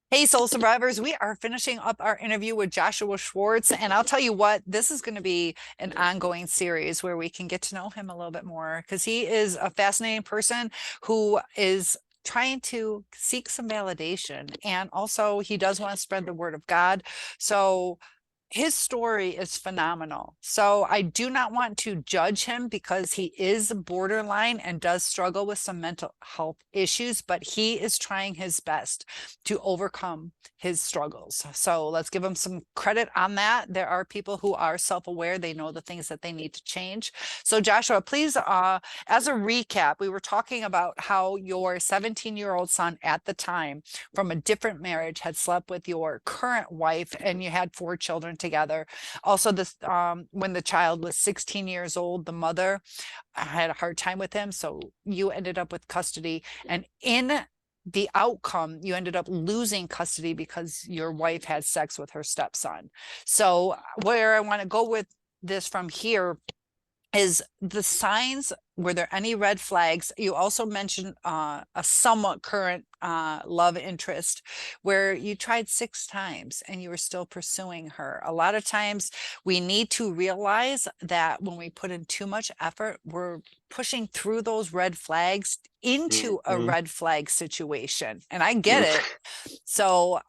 Hey, Soul Survivors, we are finishing up our interview with Joshua Schwartz. And I'll tell you what, this is going to be an ongoing series where we can get to know him a little bit more because he is a fascinating person who is trying to seek some validation. And also, he does want to spread the word of God. So, his story is phenomenal. So I do not want to judge him because he is borderline and does struggle with some mental health issues, but he is trying his best to overcome his struggles. So let's give him some credit on that. There are people who are self-aware. They know the things that they need to change. So Joshua, please, as a recap, we were talking about how your 17-year-old son at the time from a different marriage had slept with your current wife and you had 4 children together. Also, this when the child was 16 years old, the mother had a hard time with him, so you ended up with custody. And in the outcome, you ended up losing custody because your wife had sex with her stepson. So where I want to go with this from here is the signs. Were there any red flags? You also mentioned a somewhat current love interest where you tried 6 times and you were still pursuing her. A lot of times we need to realize that when we put in too much effort, we're pushing through those red flags into a Mhm. red flag situation. And I get it. So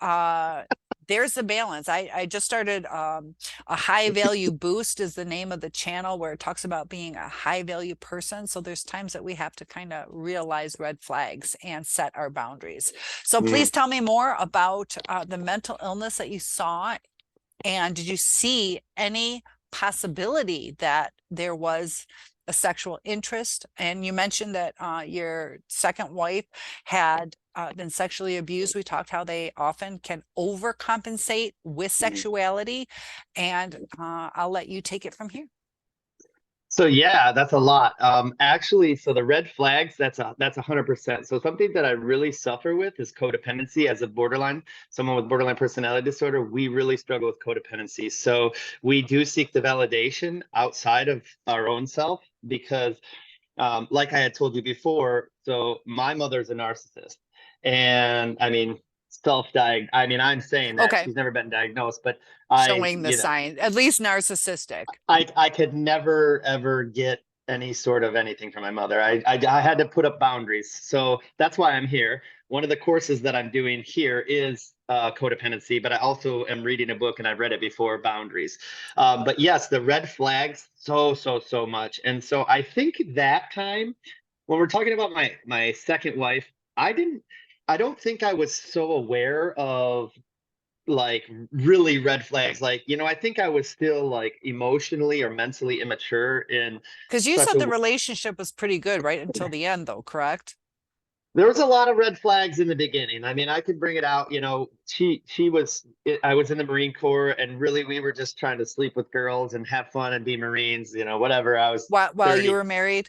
there's the balance. I just started a high value boost is the name of the channel where it talks about being a high value person. So there's times that we have to kind of realize red flags and set our boundaries. So Mm. please tell me more about the mental illness that you saw. And did you see any possibility that there was a sexual interest? And you mentioned that your second wife had been sexually abused. We talked how they often can overcompensate with Mm. sexuality. And I'll let you take it from here. So yeah, that's a lot. Actually, so the red flags, that's 100%. So something that I really suffer with is codependency as a borderline, someone with borderline personality disorder. We really struggle with codependency. So we do seek the validation outside of our own self because, like I had told you before, so my mother's a narcissist, and I mean self-diagnosed. I mean, I'm saying that Okay. she's never been diagnosed, but I, Showing the you know, sign, at least narcissistic. I could never ever get any sort of anything from my mother. I had to put up boundaries. So that's why I'm here. One of the courses that I'm doing here is codependency, but I also am reading a book and I've read it before, Boundaries. But yes, the red flags, so much. And so I think that time when we're talking about my second wife, I didn't I don't think I was so aware of like really red flags. Like, I think I was still like emotionally or mentally immature in Because you such said a the relationship was pretty good, right? Until the end, though, correct? there was a lot of red flags in the beginning. I mean, I could bring it out, she was I was in the Marine Corps and really we were just trying to sleep with girls and have fun and be Marines, whatever. I was While you 30. were married?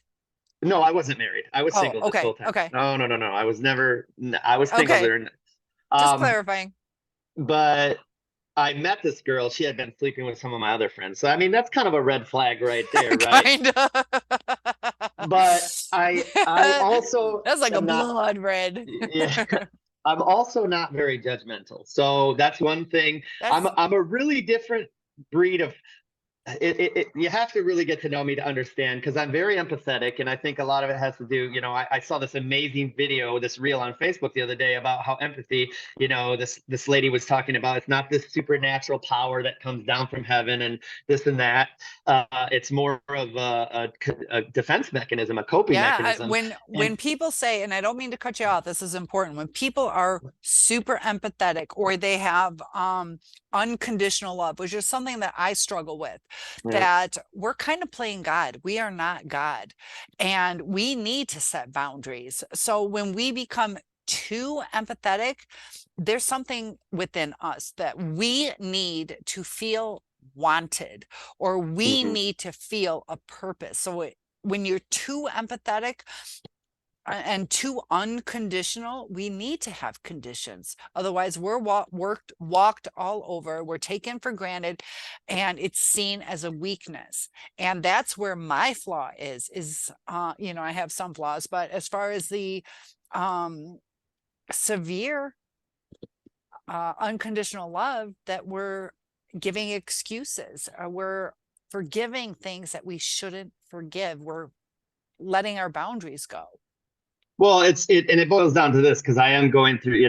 No, I wasn't married. I was Oh, single this okay. whole time. Okay. No, no, no, no. I was never I was single Okay. during Just um clarifying. but I met this girl. She had been sleeping with some of my other friends. So I mean, that's kind of a red flag right there, right? Kind of. But I also That's like a am not, blood red. yeah. I'm also not very judgmental. So that's one thing. I'm That's I'm a really different breed of you have to really get to know me to understand because I'm very empathetic, and I think a lot of it has to do. I saw this amazing video, this reel on Facebook the other day about how empathy. This lady was talking about it's not this supernatural power that comes down from heaven and this and that. It's more of a defense mechanism, a coping yeah. mechanism, When and people say, and I don't mean to cut you off, this is important. When people are super empathetic or they have unconditional love, which is something that I struggle with, yeah. that we're kind of playing God. We are not God, and we need to set boundaries. So when we become too empathetic, there's something within us that we need to feel wanted or we Mhm. need to feel a purpose. So when you're too empathetic and too unconditional, we need to have conditions. Otherwise, we're walked all over. We're taken for granted, and it's seen as a weakness. And that's where my flaw is I have some flaws, but as far as the um severe unconditional love that we're giving excuses, we're forgiving things that we shouldn't forgive, we're letting our boundaries go. Well, and it boils down to this because I am going through,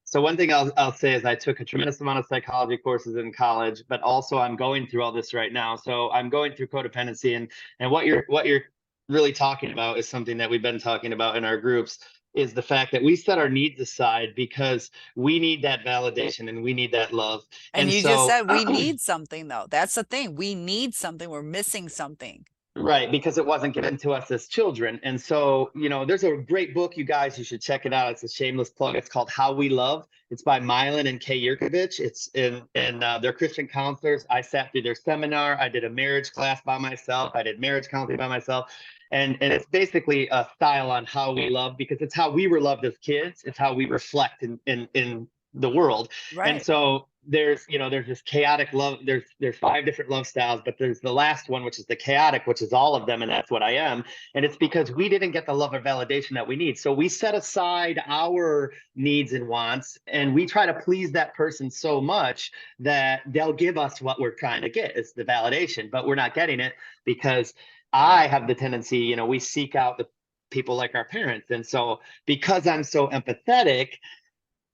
so one thing I'll say is I took a tremendous amount of psychology courses in college, but also I'm going through all this right now. So I'm going through codependency, and what you're really talking about is something that we've been talking about in our groups, is the fact that we set our needs aside because we need that validation and we need that love. And And you just so said we need something, though. That's the thing. We need something. We're missing something. right, because it wasn't given to us as children. And so, there's a great book, you guys, you should check it out. It's a shameless plug. It's called How We Love. It's by Milan and Kay Yerkovich. It's they're Christian counselors. I sat through their seminar. I did a marriage class by myself. I did marriage counseling by myself. And it's basically a style on how we love, because it's how we were loved as kids. It's how we reflect in the world. And Right. so there's this chaotic love. There's 5 different love styles, but there's the last one, which is the chaotic, which is all of them, and that's what I am. And it's because we didn't get the love or validation that we need. So we set aside our needs and wants, and we try to please that person so much that they'll give us what we're trying to get. It's the validation, but we're not getting it because I have the tendency, we seek out the people like our parents. And so because I'm so empathetic,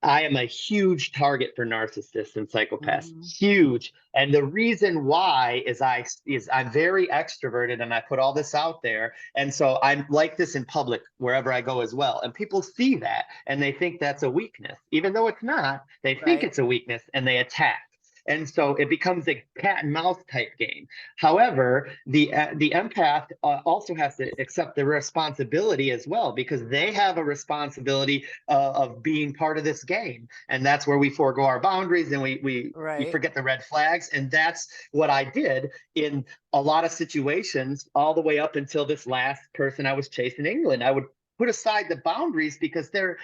I am a huge target for narcissists and psychopaths. Mhm. Huge. And the reason why is I'm very extroverted and I put all this out there. And so I'm like this in public wherever I go as well. And people see that and they think that's a weakness. Even though it's not, they think Right. it's a weakness and they attack. And so it becomes a cat and mouse type game. However, the empath also has to accept the responsibility as well, because they have a responsibility of being part of this game, and that's where we forego our boundaries and we Right. forget the red flags. And that's what I did in a lot of situations, all the way up until this last person I was chasing in England. I would put aside the boundaries because they're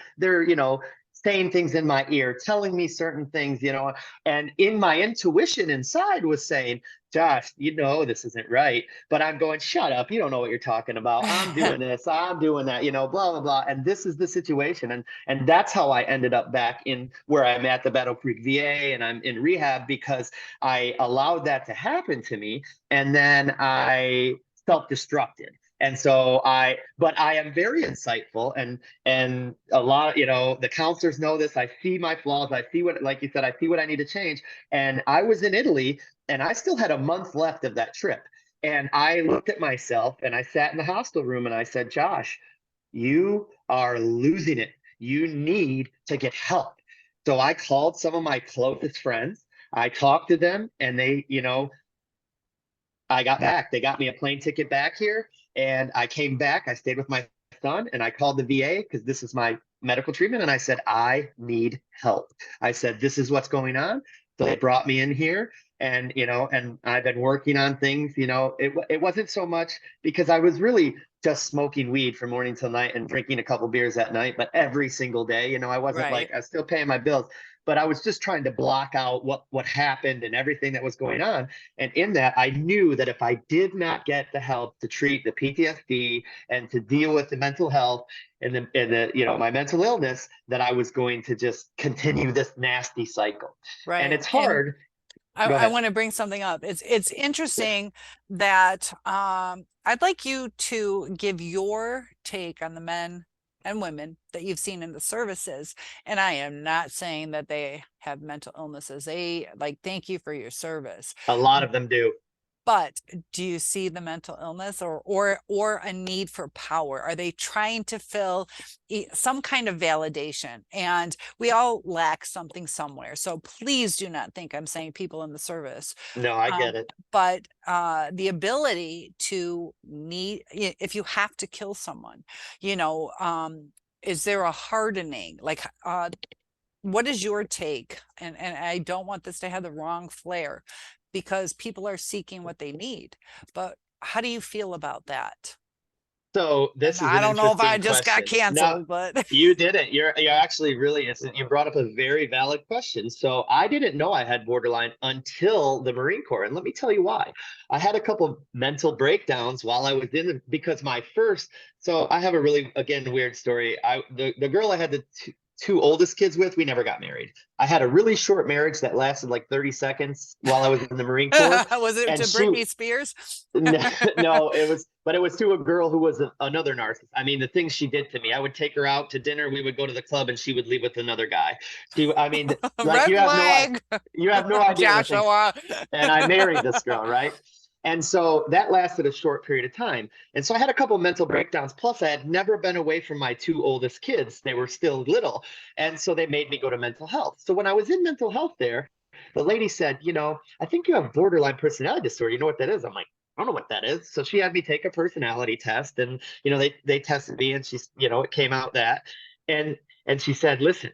saying things in my ear, telling me certain things, and in my intuition inside was saying, Josh, this isn't right. But I'm going, shut up. You don't know what you're talking about. I'm doing this. I'm doing that, blah, blah, blah. And this is the situation. And that's how I ended up back in where I'm at, the Battle Creek VA, and I'm in rehab because I allowed that to happen to me. And then I self-destructed. And so but I am very insightful, and a lot, the counselors know this. I see my flaws. I see what, like you said, I see what I need to change. And I was in Italy and I still had a month left of that trip. And I looked at myself and I sat in the hostel room and I said, Josh, you are losing it. You need to get help. So I called some of my closest friends. I talked to them and I got back. They got me a plane ticket back here, and I came back. I stayed with my son, and I called the VA because this is my medical treatment. And I said, I need help. I said, this is what's going on. So they brought me in here, and I've been working on things. It wasn't so much because I was really just smoking weed from morning till night and drinking a couple beers at night, but every single day. I wasn't Right. like, I was still paying my bills, but I was just trying to block out what happened and everything that was going on. And in that, I knew that if I did not get the help to treat the PTSD and to deal with the mental health and my mental illness, that I was going to just continue this nasty cycle. And Right. it's And hard. I, Go I ahead. want to bring something up. It's interesting that I'd like you to give your take on the men and women that you've seen in the services. And I am not saying that they have mental illnesses. They like, thank you for your service. A lot of them do. But do you see the mental illness or a need for power? Are they trying to fill some kind of validation? And we all lack something somewhere. So please do not think I'm saying people in the service. No, I get it. But the ability to need, if you have to kill someone, is there a hardening? Like, what is your take? And I don't want this to have the wrong flair because people are seeking what they need. But how do you feel about that? So And this is I an don't know if I interesting just got question. No, canceled, but you didn't. You're actually really, you brought up a very valid question. So I didn't know I had borderline until the Marine Corps. And let me tell you why. I had a couple of mental breakdowns while I was because so I have a really, again, weird story. The girl I had the two oldest kids with, we never got married. I had a really short marriage that lasted like 30 seconds while I was in the Marine Corps. Was it And to she, Britney Spears? no, but it was to a girl who was another narcissist. I mean, the things she did to me, I would take her out to dinner, we would go to the club, and she would leave with another guy. I mean, like Red flag, you have no idea the things. Joshua. And I married this girl, right? And so that lasted a short period of time. And so I had a couple of mental breakdowns. Plus, I had never been away from my two oldest kids. They were still little. And so they made me go to mental health. So when I was in mental health there, the lady said, I think you have borderline personality disorder. You know what that is? I'm like, I don't know what that is. So she had me take a personality test, and they tested me, and she's, it came out that. And she said, listen,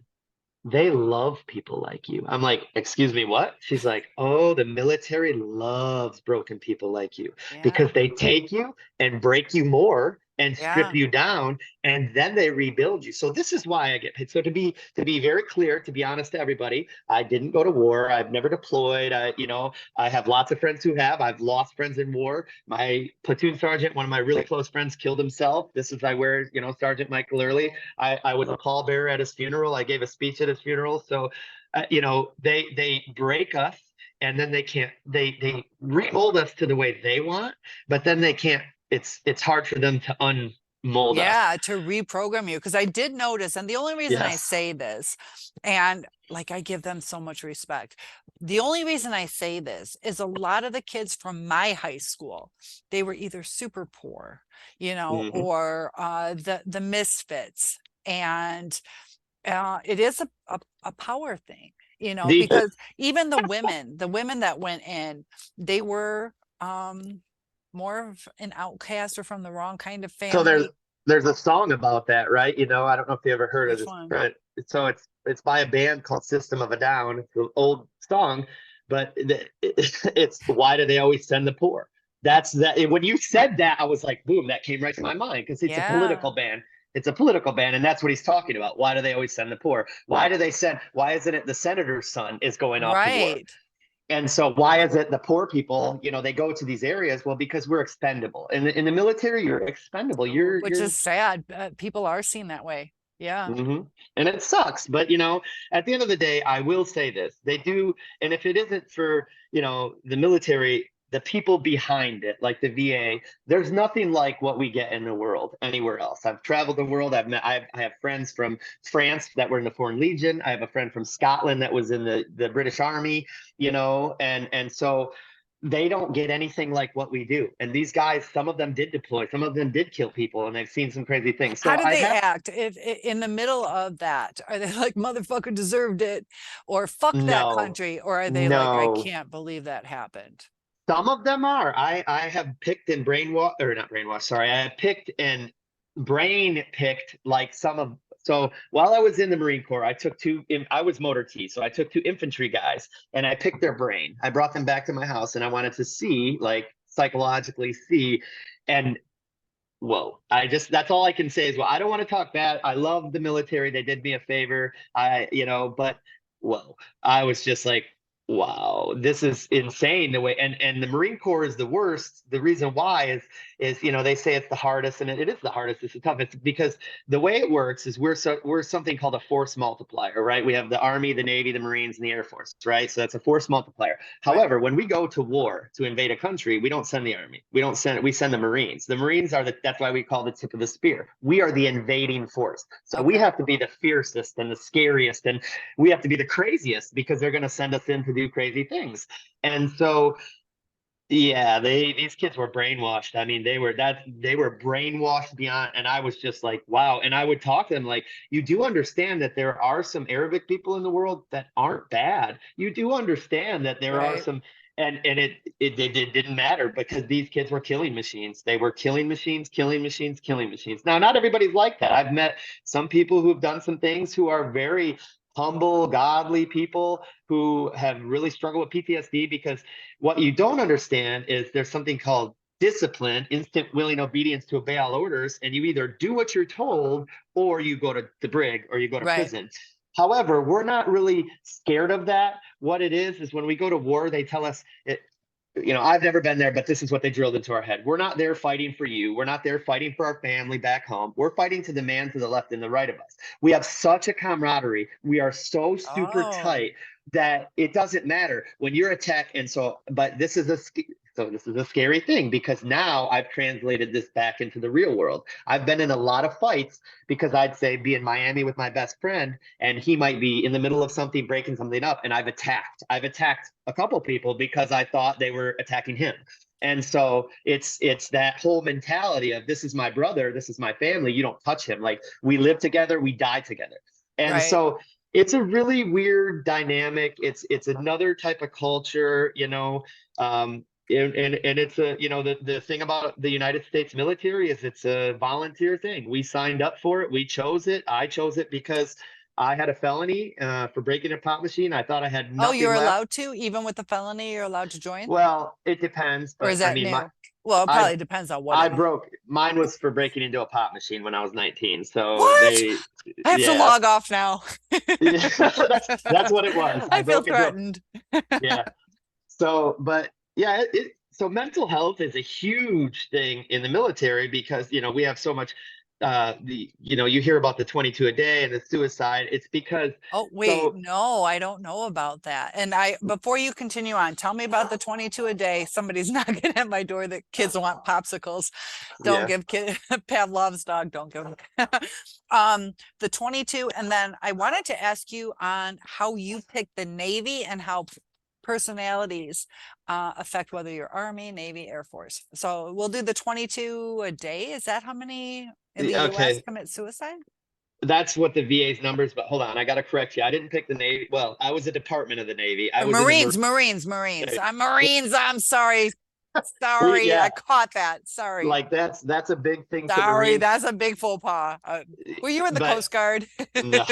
they love people like you. I'm like, excuse me, what? She's like, oh, the military loves broken people like you Yeah, because they take you and break you more and strip yeah. you down, and then they rebuild you. So this is why I get paid. So to be very clear, to be honest to everybody, I didn't go to war. I've never deployed. I have lots of friends who have. I've lost friends in war. My platoon sergeant, one of my really close friends, killed himself. This is I wear, Sergeant Michael Early. I was a pallbearer at his funeral. I gave a speech at his funeral. So, they break us, and then they remold us to the way they want, but then they can't. It's hard for them to unmold us. Yeah, to reprogram you. Because I did notice, and the only reason I Yes. say this, and like I give them so much respect, the only reason I say this is a lot of the kids from my high school, they were either super poor, Hmm. or the misfits. And it is a power thing, The because even the women that went in, they were more of an outcast or from the wrong kind of So there's family. there's a song about that, right? I don't know if you ever heard of Which this, one? but so it's by a band called System of a Down. It's an old song, but it's why do they always send the poor? That's that. When you said that, I was like, boom, that came right to my mind because it's a Yeah, political band. It's a political band, and that's what he's talking about. Why do they always send the poor? Why isn't it the senator's son is going off to war? right. And so why is it the poor people, they go to these areas? Well, because we're expendable. In the military, you're expendable. Which You're is sad. People are seen that way. Yeah. hmm And it sucks. But at the end of the day, I will say this. They do, and if it isn't for, the military, the people behind it, like the VA, there's nothing like what we get in the world anywhere else. I've traveled the world. I have friends from France that were in the Foreign Legion. I have a friend from Scotland that was in the British Army, and so they don't get anything like what we do. And these guys, some of them did deploy, some of them did kill people, and they've seen some crazy things. How So do I they have act if in the middle of that? Are they like motherfucker deserved it, or fuck that no, country, or are they like I no. can't believe that happened? Some of them are. I have picked and brainwash or not brainwash. Sorry, I have picked and brain picked like some of. So while I was in the Marine Corps, I took I was motor T, so I took two infantry guys and I picked their brain. I brought them back to my house and I wanted to see, like psychologically see, and whoa, that's all I can say is, well, I don't want to talk bad. I love the military. They did me a favor. But whoa, I was just like, wow, this is insane the way, and the Marine Corps is the worst. The reason why is they say it's the hardest, and it is the hardest. It's the toughest because the way it works is we're something called a force multiplier, right? We have the Army, the Navy, the Marines, and the Air Force, right? So that's a force multiplier. Right. However, when we go to war to invade a country, we don't send the Army. We send the Marines. The Marines that's why we call the tip of the spear. We are the invading force. So we Okay. have to be the fiercest and the scariest, and we have to be the craziest because they're going to send us in to do crazy things. And so yeah, these kids were brainwashed. I mean, they were brainwashed beyond, and I was just like, wow. And I would talk to them like, you do understand that there are some Arabic people in the world that aren't bad. You do understand that there are Right. some, and it didn't matter because these kids were killing machines. They were killing machines, killing machines, killing machines. Now, not everybody's like that. I've met some people who have done some things who are very humble, godly people who have really struggled with PTSD because what you don't understand is there's something called discipline, instant willing obedience to obey all orders, and you either do what you're told or you go to the brig or you go to Right. prison. However, we're not really scared of that. What it is when we go to war, they tell us I've never been there, but this is what they drilled into our head. We're not there fighting for you. We're not there fighting for our family back home. We're fighting to the man to the left and the right of us. We have such a camaraderie. We are so super Oh, tight that it doesn't matter when you're attacked. And so, but this is a scary thing because now I've translated this back into the real world. I've been in a lot of fights because I'd say be in Miami with my best friend and he might be in the middle of something, breaking something up, and I've attacked a couple people because I thought they were attacking him. And so it's that whole mentality of this is my brother, this is my family, you don't touch him. Like we live together, we die together. And right. so it's a really weird dynamic. It's another type of culture, and it's the thing about the United States military is it's a volunteer thing. We signed up for it. We chose it. I chose it because I had a felony for breaking a pop machine. I thought I had Oh, nothing you're left. allowed to, even with the felony, you're allowed to join? Well, it depends, Or but is I that mean, new? Well, it I probably depends on what I it broke mine was for breaking into a pop machine when I was 19. So What? I have to yeah, log off now. yeah, that's what it was. I I feel broke into a threatened. yeah. So, but yeah, so mental health is a huge thing in the military because, we have so much, you hear about the 22 a day and the suicide. It's because, Oh, wait, so no, I don't know about that. And before you continue on, tell me about the 22 a day. Somebody's knocking at my door that kids want popsicles. Don't yeah, give kid Pavlov's dog, don't give them. The 22. And then I wanted to ask you on how you pick the Navy and how personalities affect whether you're Army, Navy, Air Force. So we'll do the 22 a day. Is that how many in the US okay. commit suicide? That's what the VA's numbers, but hold on, I got to correct you. I didn't pick the Navy. Well, I was a department of the Navy. I was in the Marine. Marines. I'm Marines. I'm sorry. Sorry, I Yeah, caught that. Sorry. like that's a big thing to Sorry, Marines. that's a big faux pas. Were you in the But Coast Guard? no,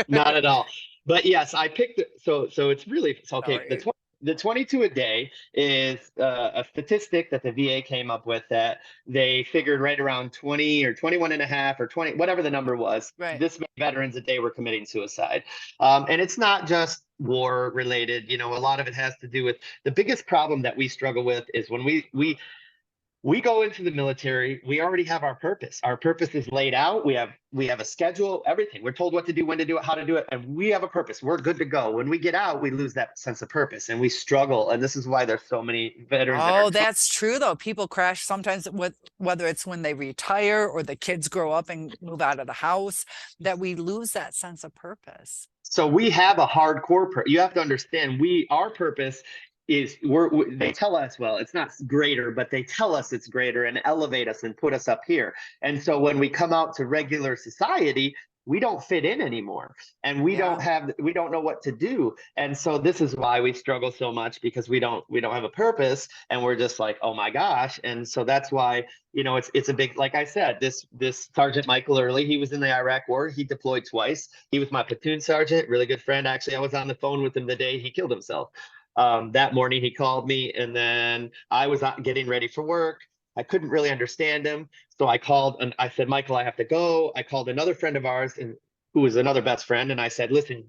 not at all. But yes, I picked it. So it's really so okay. Sorry. The 22 a day is a statistic that the VA came up with that they figured right around 20 or 21 and a half or 20, whatever the number was. Right. This many veterans a day were committing suicide. And it's not just war related. A lot of it has to do with the biggest problem that we struggle with is when we go into the military, we already have our purpose. Our purpose is laid out. We have a schedule, everything. We're told what to do, when to do it, how to do it, and we have a purpose. We're good to go. When we get out, we lose that sense of purpose and we struggle. And this is why there's so many veterans that are Oh, that's true though. People crash sometimes with whether it's when they retire or the kids grow up and move out of the house, that we lose that sense of purpose. so we have a hardcore you have to understand our purpose is they tell us, well, it's not greater, but they tell us it's greater and elevate us and put us up here. And so when we come out to regular society, we don't fit in anymore and Yeah. we don't know what to do. And so this is why we struggle so much because we don't have a purpose and we're just like, oh my gosh. And so that's why, it's a big, like I said, this Sergeant Michael Early, he was in the Iraq war. He deployed twice. He was my platoon sergeant, really good friend. Actually, I was on the phone with him the day he killed himself. That morning he called me and then I was getting ready for work. I couldn't really understand him. So I called and I said, Michael, I have to go. I called another friend of ours and who was another best friend. And I said, listen,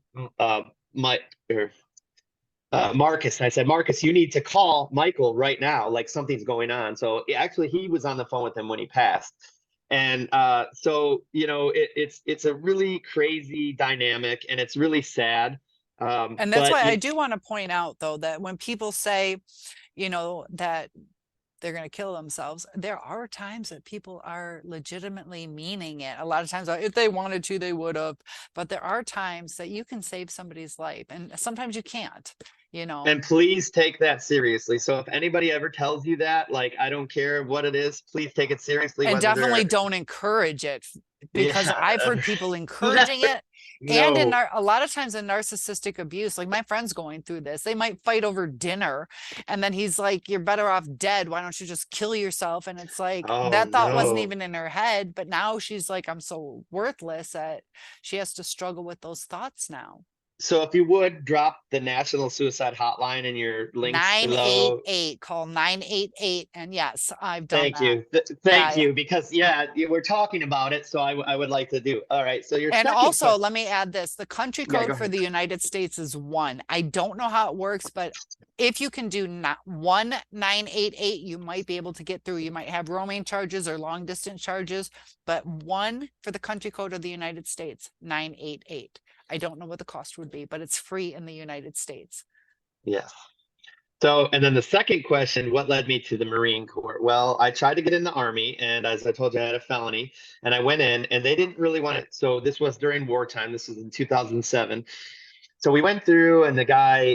my, or, Marcus, I said, Marcus, you need to call Michael right now. Like something's going on. So actually he was on the phone with him when he passed. And so, it's a really crazy dynamic and it's really sad. And that's But why I do want to point out though that when people say, that they're going to kill themselves, there are times that people are legitimately meaning it. A lot of times, if they wanted to, they would have. But there are times that you can save somebody's life, and sometimes you can't. And please take that seriously. So if anybody ever tells you that, like, I don't care what it is, please take it seriously, And whether definitely they're, don't encourage it, because yeah, I've heard people encouraging never, it. And no. a lot of times in narcissistic abuse, like my friend's going through this, they might fight over dinner. And then he's like, you're better off dead. Why don't you just kill yourself? And it's like, Oh, that thought wasn't no. even in her head. But now she's like, I'm so worthless that she has to struggle with those thoughts now. So if you would drop the National Suicide Hotline in your links below. 988, call 988. And yes, I've done Thank that. you. Yeah, Thank yeah. you. Because yeah, we're talking about it. So I would like to do. All right. So your And second also, question. let me add this, the country Yeah, go code for ahead. the United States is 1. I don't know how it works, but if you can do not 1988, you might be able to get through. You might have roaming charges or long distance charges, but 1 for the country code of the United States, 988. I don't know what the cost would be, but it's free in the United States. Yes. So, and then the second question, what led me to the Marine Corps? Well, I tried to get in the Army, and as I told you, I had a felony, and I went in, and they didn't really want it. So this was during wartime. This was in 2007. So we went through, and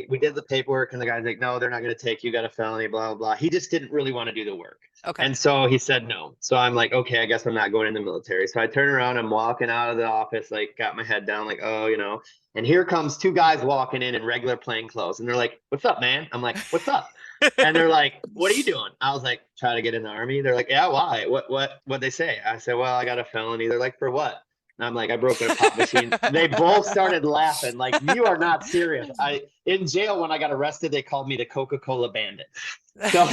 we did the paperwork, and the guy's like, no, they're not going to take you. You got a felony, blah, blah, blah. He just didn't really want to do the work. Okay. And so he said no. So I'm like, okay, I guess I'm not going in the military. So I turn around, I'm walking out of the office, like got my head down, like, oh, and here comes 2 guys walking in regular plain clothes. And they're like, what's up, man? I'm like, what's up? And they're like, what are you doing? I was like, trying to get in the Army. They're like, yeah, why? What'd they say? I said, well, I got a felony. They're like, for what? And I'm like, I broke a pop machine. They both started laughing, like, you are not serious. In jail when I got arrested, they called me the Coca-Cola Bandit. So,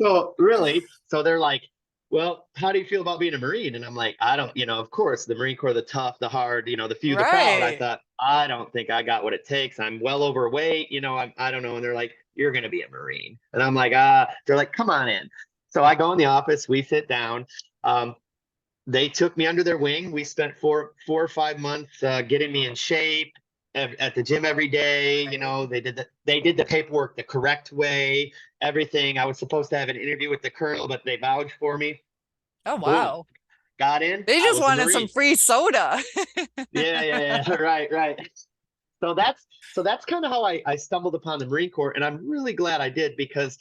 so really, so they're like, well, how do you feel about being a Marine? And I'm like, I don't, of course, the Marine Corps, the tough, the hard, the few, the proud. I Right. thought, I don't think I got what it takes. I'm well overweight, I don't know. And they're like, you're going to be a Marine. And I'm like, they're like, come on in. So I go in the office, we sit down. They took me under their wing. We spent 4 or 5 months getting me in shape at the gym every day. They did the paperwork the correct way, everything. I was supposed to have an interview with the colonel, but they vouched for me. Oh, Boom, wow. got in. They I just was a wanted some Marine. free soda. Yeah. Right. So that's kind of how I stumbled upon the Marine Corps, and I'm really glad I did, because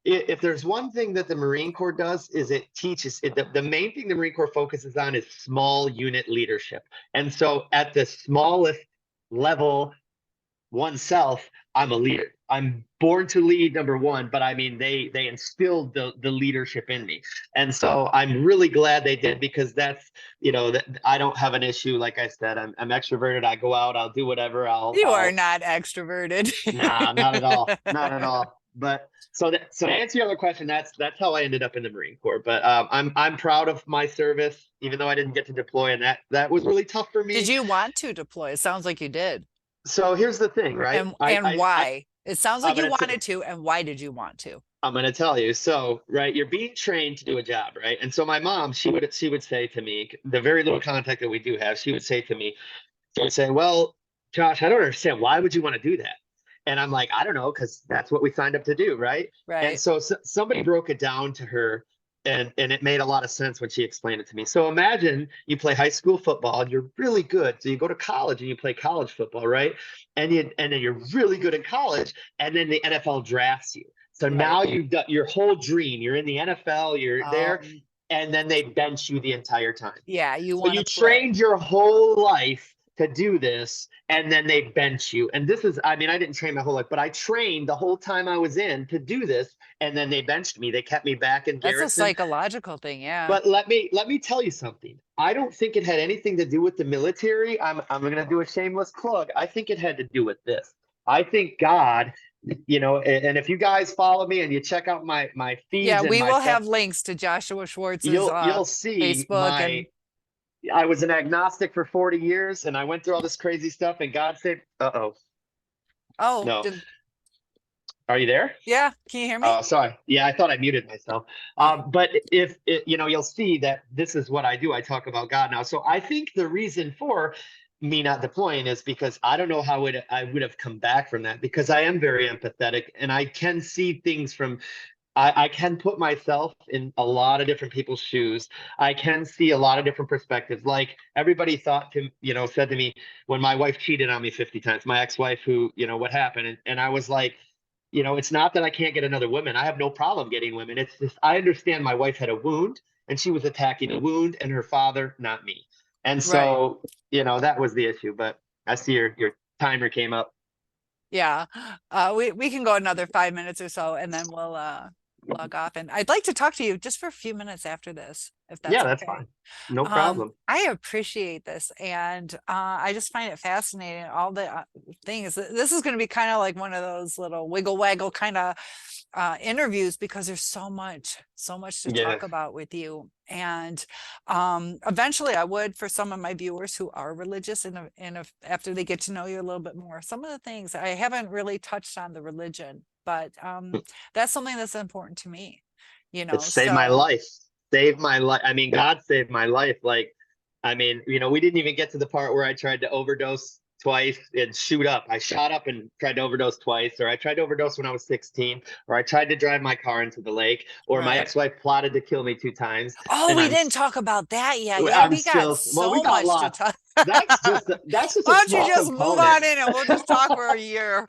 if there's one thing that the Marine Corps does, is it teaches it. The main thing the Marine Corps focuses on is small unit leadership. And so at the smallest level oneself, I'm a leader. I'm born to lead, number one, but I mean, they instilled the leadership in me. And so I'm really glad they did, because that's, that I don't have an issue. Like I said, I'm extroverted. I go out, I'll do whatever. You are not extroverted. Nah, not at all. Not at all. But so to answer your other question, that's how I ended up in the Marine Corps. But I'm proud of my service, even though I didn't get to deploy, and that was really tough for Did me. you want to deploy? It sounds like you did. So here's the thing, right? And why? It sounds like I'm you gonna wanted to, and why did you want to? I'm gonna tell you. So right, you're being trained to do a job, right? And so my mom, she would say to me, the very little contact that we do have, she would say to me, she would say, well, Josh, I don't understand. Why would you want to do that? And I'm like, I don't know, because that's what we signed up to do, right? And Right. so somebody broke it down to her, and it made a lot of sense when she explained it to me. So imagine you play high school football and you're really good. So you go to college and you play college football, right? And then you're really good in college, and then the NFL drafts you. So Right. now you've done your whole dream. You're in the NFL, you're there, Um, and then they bench you the entire time. yeah, you So want you to play. trained your whole life to do this, and then they bench you. And this is, I mean, I didn't train my whole life, but I trained the whole time I was in to do this, and then they benched me. They kept me back in That's a garrison. psychological thing, yeah. But let me tell you something. I don't think it had anything to do with the military. I'm going to do a shameless plug. I think it had to do with this. I think God, and if you guys follow me and you check out my Yeah, feeds and we my will stuff, have links to Joshua Schwartz's you'll see Facebook and I was an agnostic for 40 years, and I went through all this crazy stuff, and God said, uh-oh, oh, no. Are you there? yeah, can you hear me? Oh, sorry. Yeah, I thought I muted myself. But if you'll see that this is what I do. I talk about God now. So I think the reason for me not deploying is because I don't know how I would have come back from that, because I am very empathetic, and I can see things from I can put myself in a lot of different people's shoes. I can see a lot of different perspectives. Like everybody said to me when my wife cheated on me 50 times, my ex-wife, who, what happened. And I was like, it's not that I can't get another woman. I have no problem getting women. It's just, I understand my wife had a wound, and she was attacking a wound, and her father, not me. And Right. so, that was the issue. But I see your timer came up. Yeah. We can go another 5 minutes or so, and then we'll log off. And I'd like to talk to you just for a few minutes after this. if that's Yeah, that's okay. fine. No problem. I appreciate this, and I just find it fascinating. All the things. This is going to be kind of like one of those little wiggle waggle kind of interviews, because there's so much to Yeah. talk about with you. And eventually, I would, for some of my viewers who are religious, and if after they get to know you a little bit more, some of the things I haven't really touched on the religion, but that's something that's important to me. It saved my So. life. Saved my life. I mean, God saved my life. Like, I mean, we didn't even get to the part where I tried to overdose twice and shoot up. I shot up and tried to overdose twice, or I tried to overdose when I was 16, or I tried to drive my car into the lake, or my Right. ex-wife plotted to kill me 2 times. Oh, And we didn't talk about that yet. Yeah, I'm we got still, well, we so got much to lots. talk. That's just Why a don't you small just move component. on in and we'll just talk for a year?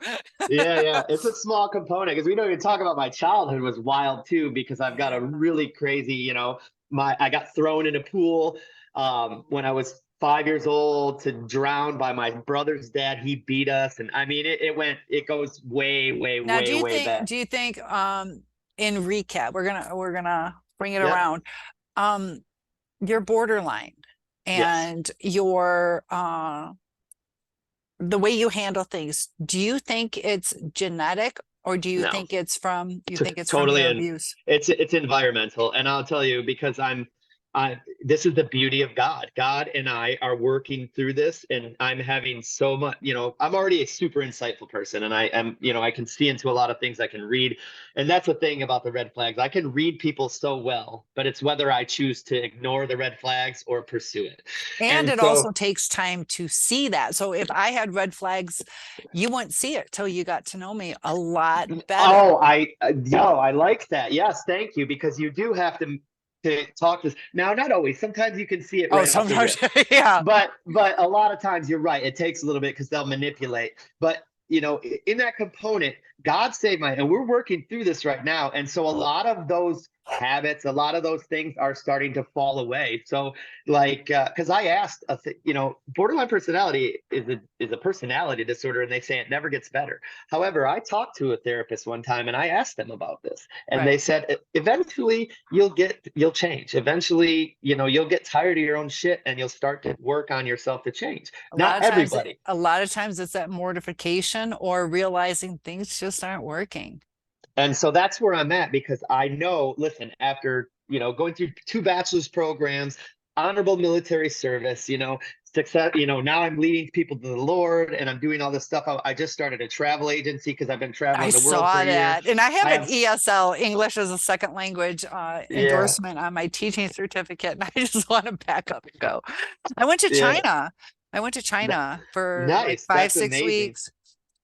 Yeah, yeah. It's a small component because we don't even talk about my childhood was wild too, because I've got a Yeah. really crazy, I got thrown in a pool when I was 5 years old to drown by my brother's dad. He beat us. And I mean it goes way, way, Now, way, way back. do you think in recap, we're gonna bring it Yep. around. Um your borderline Yes. and your the way you handle things, do you think it's genetic, or do you No. think it's from Totally. your And abuse? it's environmental. And I'll tell you, because this is the beauty of God. God and I are working through this, and I'm having so much, I'm already a super insightful person, and I am, I can see into a lot of things. I can read. And that's the thing about the red flags. I can read people so well, but it's whether I choose to ignore the red flags or pursue it. And And it also so, takes time to see that. So if I had red flags, you wouldn't see it till you got to know me a lot better. oh, I like that. Yes, thank you, because you do have to talk this. Now, not always. Sometimes you can see it Oh, right off the sometimes, rip. yeah. But a lot of times you're right. It takes a little bit because they'll manipulate. But in that component, God saved my, and we're working through this right now. And so a lot of those habits, a lot of those things are starting to fall away. So like, because I asked, borderline personality is a personality disorder, and they say it never gets better. However, I talked to a therapist one time, and I asked them about this, and they Right. said eventually you'll change. Eventually, you'll get tired of your own shit, and you'll start to work on yourself to change. Not everybody. A lot of times it's that mortification or realizing things just aren't working. And so that's where I'm at, because I know, listen, after, going through 2 bachelor's programs, honorable military service, success, now I'm leading people to the Lord, and I'm doing all this stuff. I just started a travel agency because I've been I traveling the world for saw a year. that. And I have I an have, ESL, English as a second language, yeah, endorsement on my teaching certificate. And I just want to back up and go. I went to yeah, China. I went to China for like nice. five, That's six amazing. weeks.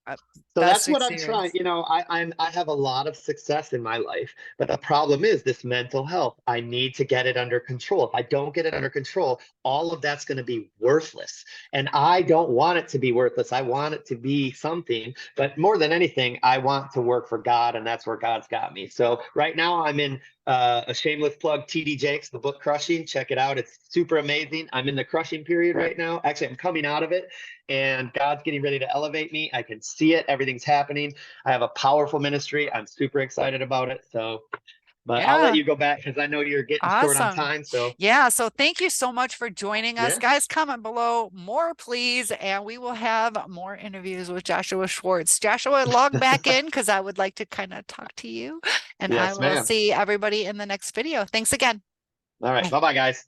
Uh, So best that's what I'm trying. experience. I have a lot of success in my life, but the problem is this mental health. I need to get it under control. If I don't get it under control, all of that's going to be worthless. And I don't want it to be worthless. I want it to be something, but more than anything, I want to work for God, and that's where God's got me. So right now I'm in a shameless plug, TD Jakes, the book Crushing. Check it out. It's super amazing. I'm in the crushing period right now. Actually, I'm coming out of it, and God's getting ready to elevate me. I can see it. Everything's happening. I have a powerful ministry. I'm super excited about it. So, but I'll let Yeah. you go back because I know you're getting short on Awesome. time. So, Yeah. So thank you so much for joining us. yeah. Guys, comment below more, please. And we will have more interviews with Joshua Schwartz. Joshua, log back in because I would like to kind of talk to you. And I Yes, will ma'am. see everybody in the next video. Thanks again. All right. Bye. Bye bye, guys.